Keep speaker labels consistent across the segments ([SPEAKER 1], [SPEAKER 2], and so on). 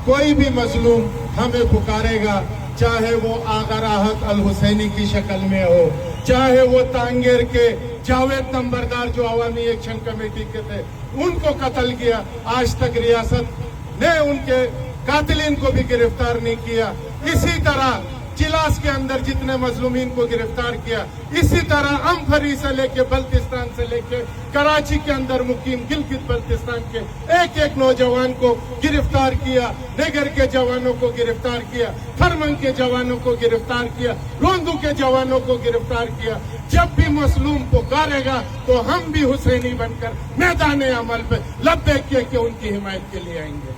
[SPEAKER 1] کوئی بھی مظلوم ہمیں پکارے گا، چاہے وہ آغا راحت الحسینی کی شکل میں ہو، چاہے وہ تانگیر کے جاوید نمبردار جو عوامی ایکشن کمیٹی کے تھے ان کو قتل کیا، آج تک ریاست نے ان کے قاتلین کو بھی گرفتار نہیں کیا. اسی طرح چلاس کے اندر جتنے مظلومین کو گرفتار کیا، اسی طرح امفری سے لے کے بلتستان سے لے کے کراچی کے اندر مقیم گلگت بلتستان کے ایک ایک نوجوان کو گرفتار کیا، نگر کے جوانوں کو گرفتار کیا، تھرمن کے جوانوں کو گرفتار کیا، روندو کے جوانوں کو گرفتار کیا. جب بھی مظلوم پکارے گا تو ہم بھی حسینی بن کر میدان عمل پہ لبیک کیے کہ ان کی حمایت کے لیے آئیں گے.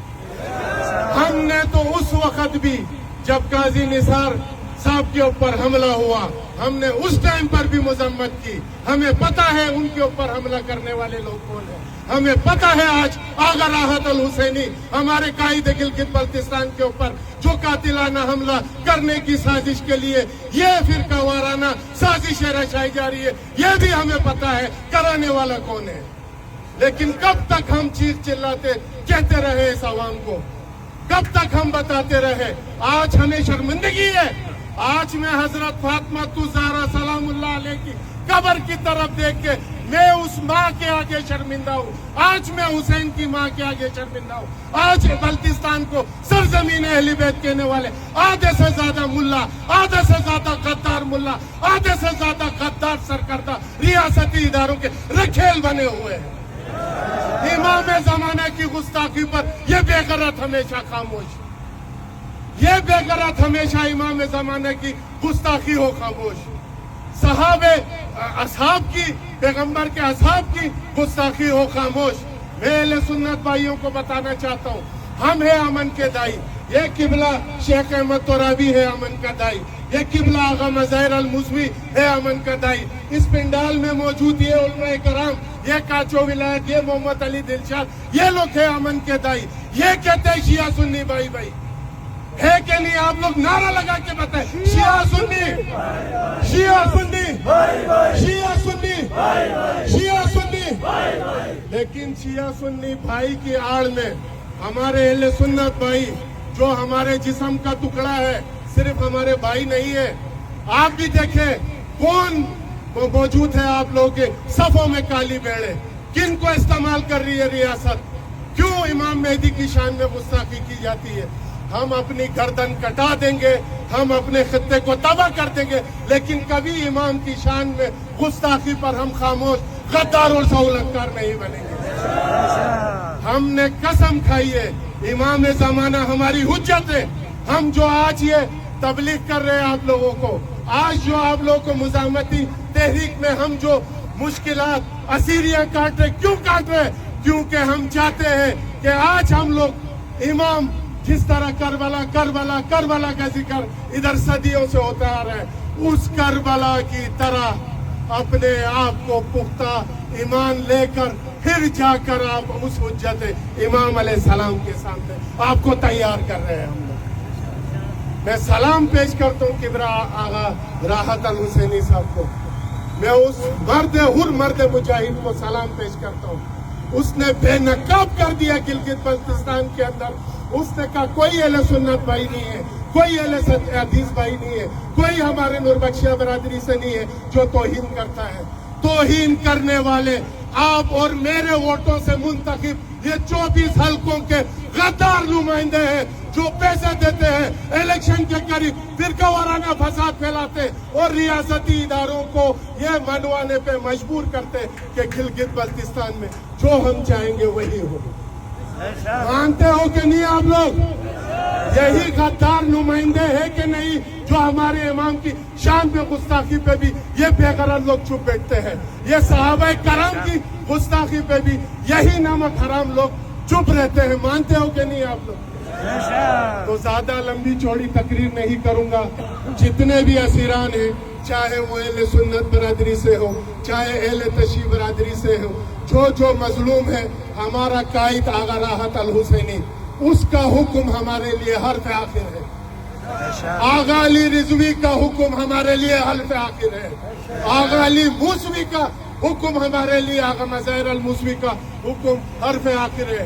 [SPEAKER 1] ہم نے تو اس وقت بھی جب قاضی نثار صاحب کے اوپر حملہ ہوا، ہم نے اس ٹائم پر بھی مذمت کی. ہمیں پتا ہے ان کے اوپر حملہ کرنے والے لوگ کون ہیں، ہمیں پتا ہے آج آغا راحت الحسینی ہمارے قائد گلگت بلتستان کے اوپر جو قاتلانہ حملہ کرنے کی سازش کے لیے یہ فرقہ وارانہ سازشیں رچائی جا رہی ہے، یہ بھی ہمیں پتا ہے کرانے والا کون ہے. لیکن کب تک ہم چیخ چلاتے کہتے رہے اس عوام کو، کب تک ہم بتاتے رہے؟ آج ہمیں شرمندگی ہے. آج میں حضرت فاطمہ الزہرا سلام اللہ علیہ کی قبر کی طرف دیکھ کے میں اس ماں کے آگے شرمندہ ہوں. آج میں حسین کی ماں کے آگے شرمندہ ہوں. آج بلتستان کو سرزمین اہل بیت کہنے والے آدھے سے زیادہ ملا، آدھے سے زیادہ غدار ملا، آدھے سے زیادہ غدار سرکردہ ریاستی اداروں کے رکھیل بنے ہوئے ہیں. امام زمانہ کی گستاخی پر یہ بے غیرت ہمیشہ خاموش، یہ بے غیرت ہمیشہ امام زمانہ کی گستاخی ہو خاموش. صحابہ اصحاب کی، پیغمبر کے اصحاب کی گستاخی ہو خاموش. میں اہل سنت بھائیوں کو بتانا چاہتا ہوں، ہم ہیں امن کے دائی. یہ قبلہ شیخ احمد ترابی ہے امن کا دائی، یہ قبلہ آغا مظاہر الموسوی ہے امن کا دائی. اس پنڈال میں موجود یہ علماء کرام، یہ کاچو ولایت، یہ محمد علی دلشاد، یہ لوگ ہیں امن کے دائی. یہ کہتے ہیں شیعہ سنی بھائی بھائی ہے کہ نہیں؟ آپ لوگ نعرہ لگا کے بتائیں، شیعہ سنی، شیعہ سنی، شیعہ سنی، شیعہ سنی. لیکن شیعہ سنی بھائی کی آڑ میں ہمارے اہل سنت بھائی جو ہمارے جسم کا ٹکڑا ہے، صرف ہمارے بھائی نہیں ہے. آپ بھی دیکھیں کون موجود ہے آپ لوگوں کے صفوں میں کالی بیڑے، کن کو استعمال کر رہی ہے ریاست؟ کیوں امام مہدی کی شان میں گستاخی کی جاتی ہے؟ ہم اپنی گردن کٹا دیں گے، ہم اپنے خطے کو تباہ کر دیں گے، لیکن کبھی امام کی شان میں گستاخی پر ہم خاموش غدار اور سہولتکار نہیں بنیں گے. ہم نے قسم کھائی ہے، امام زمانہ ہماری حجت ہے. ہم جو آج یہ تبلیغ کر رہے ہیں آپ لوگوں کو، آج جو آپ لوگوں کو مزاحمتی تحریک میں ہم جو مشکلات اسیریاں کاٹ رہے، کیوں کاٹ رہے؟ کیونکہ ہم چاہتے ہیں کہ آج ہم لوگ امام جس طرح کربلا کربلا کربلا کا ذکر ادھر صدیوں سے ہوتا آ رہا ہے، اس کربلا کی طرح اپنے آپ کو پختہ ایمان لے کر پھر جا کر آپ اس حجت امام علیہ السلام کے سامنے آپ کو تیار کر رہے ہیں. ہم لوگ میں سلام پیش کرتا ہوں کبرا آغا راحت الحسینی صاحب کو. میں اس مرد مجاہد کو سلام پیش کرتا ہوں. اس نے بے نقاب کر دیا گلگت بلتستان کے اندر. اس نے کہا کوئی اہل سنت بھائی نہیں ہے، کوئی اہل حدیث بھائی نہیں ہے، کوئی ہمارے نور بخشیہ برادری سے نہیں ہے جو توہین کرتا ہے. توہین کرنے والے آپ اور میرے ووٹوں سے منتخب یہ 24 حلقوں کے غدار نمائندے ہیں جو پیسے دیتے ہیں الیکشن کے قریب فرقہ وارانہ فساد پھیلاتے اور ریاستی اداروں کو یہ منوانے پہ مجبور کرتے کہ گلگت بلتستان میں جو ہم چاہیں گے وہی ہو. مانتے ہو کہ نہیں آپ لوگ؟ یہی غدار نمائندے ہیں کہ نہیں جو ہمارے امام کی شان پہ گستاخی پہ بھی یہ بے غیرت لوگ چپ بیٹھتے ہیں؟ یہ صحابہ کرام کی گستاخی پہ بھی یہی نمک حرام لوگ چپ رہتے ہیں. مانتے ہو کہ نہیں آپ لوگ؟ تو زیادہ لمبی چوڑی تقریر نہیں کروں گا. جتنے بھی اسیران ہیں، چاہے وہ اہل سنت برادری سے ہو، چاہے اہل تشیع برادری سے ہو، جو مظلوم ہے، ہمارا قائد آغا راحت الحسینی، اس کا حکم ہمارے لیے حرف آخر ہے. آغا علی رضوی کا حکم ہمارے لیے حرف آخر ہے. آغا علی موسوی کا حکم ہمارے لیے، آغا مظاہر الموسوی کا حکم حرف آخر ہے.